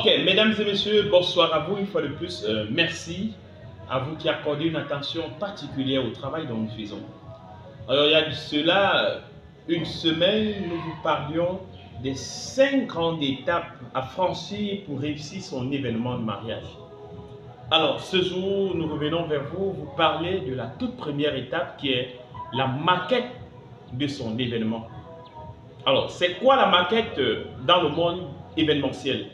Ok, mesdames et messieurs, bonsoir à vous une fois de plus. Merci à vous qui accordez une attention particulière au travail dont nous faisons. Alors, il y a de cela une semaine, nous vous parlions des 5 grandes étapes à franchir pour réussir son événement de mariage. Alors, ce jour, nous revenons vers vous parler de la toute première étape qui est la maquette de son événement. Alors, c'est quoi la maquette dans le monde événementiel?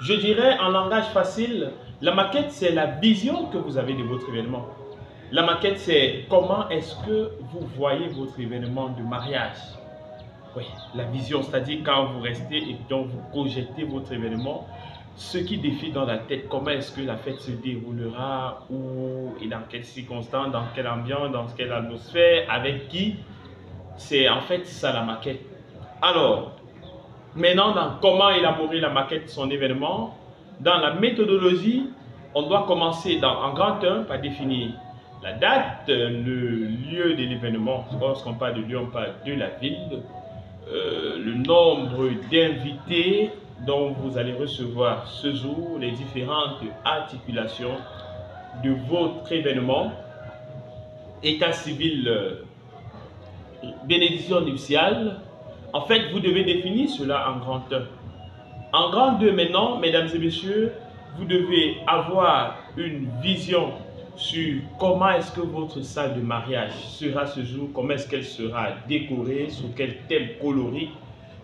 Je dirais en langage facile, la maquette c'est la vision que vous avez de votre événement. La maquette c'est comment est-ce que vous voyez votre événement de mariage. Oui, la vision, c'est-à-dire quand vous restez et donc vous projetez votre événement, ce qui défile dans la tête, comment est-ce que la fête se déroulera, où et dans quelles circonstances, dans quelle ambiance, dans quelle atmosphère, avec qui. C'est en fait ça la maquette. Alors, maintenant, dans comment élaborer la maquette de son événement, dans la méthodologie, on doit commencer en grand 1 par définir la date, le lieu de l'événement. Lorsqu'on parle de lieu, on parle de la ville, le nombre d'invités dont vous allez recevoir ce jour, les différentes articulations de votre événement, état civil, bénédiction nuptiale. En fait, vous devez définir cela en grand 1. En grand 2 maintenant, mesdames et messieurs, vous devez avoir une vision sur comment est-ce que votre salle de mariage sera ce jour, comment est-ce qu'elle sera décorée, sous quel thème colorique,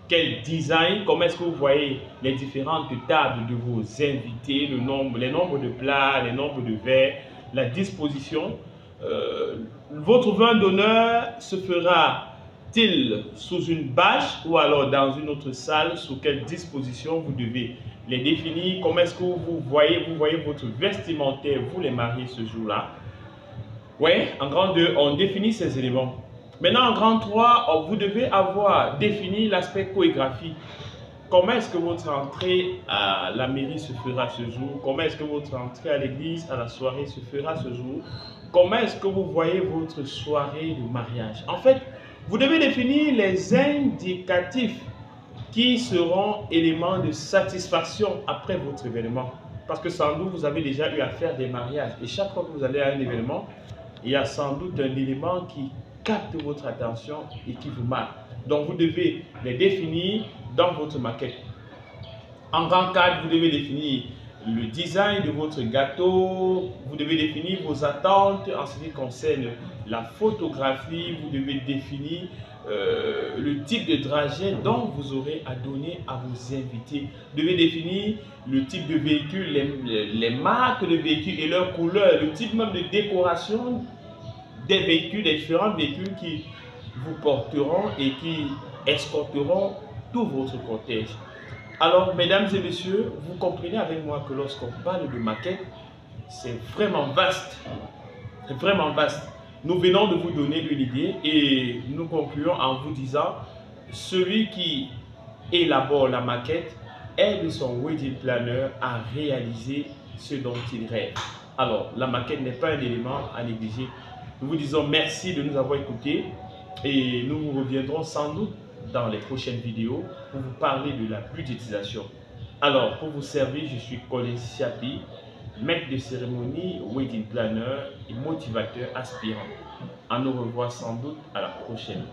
quel design, comment est-ce que vous voyez les différentes tables de vos invités, les nombres de plats, les nombres de verres, la disposition. Votre vin d'honneur se fera-t-il sous une bâche ou alors dans une autre salle? Sous quelle disposition vous devez les définir? Comment est-ce que vous voyez votre vestimentaire, vous les mariés ce jour-là? Oui, en grand 2, on définit ces éléments. Maintenant, en grand 3, vous devez avoir défini l'aspect chorégraphie. Comment est-ce que votre entrée à la mairie se fera ce jour? Comment est-ce que votre entrée à l'église, à la soirée se fera ce jour? Comment est-ce que vous voyez votre soirée de mariage? En fait, vous devez définir les indicatifs qui seront éléments de satisfaction après votre événement. Parce que sans doute, vous avez déjà eu à faire des mariages. Et chaque fois que vous allez à un événement, il y a sans doute un élément qui capte votre attention et qui vous marque. Donc, vous devez les définir dans votre maquette. En grand 4, vous devez définir le design de votre gâteau, vous devez définir vos attentes en ce qui concerne la photographie, vous devez définir le type de dragée dont vous aurez à donner à vos invités. Vous devez définir le type de véhicule, les marques de véhicules et leurs couleurs, le type même de décoration des véhicules, des différents véhicules qui vous porteront et qui escorteront tout votre cortège. Alors, mesdames et messieurs, vous comprenez avec moi que lorsqu'on parle de maquette, c'est vraiment vaste. C'est vraiment vaste. Nous venons de vous donner une idée et nous concluons en vous disant, celui qui élabore la maquette aide son wedding planner à réaliser ce dont il rêve. Alors, la maquette n'est pas un élément à négliger. Nous vous disons merci de nous avoir écoutés et nous vous reviendrons sans doute dans les prochaines vidéos pour vous parler de la budgétisation. Alors, pour vous servir, je suis Colin Siapi, maître de cérémonie, wedding planner et motivateur aspirant. On nous revoit sans doute à la prochaine.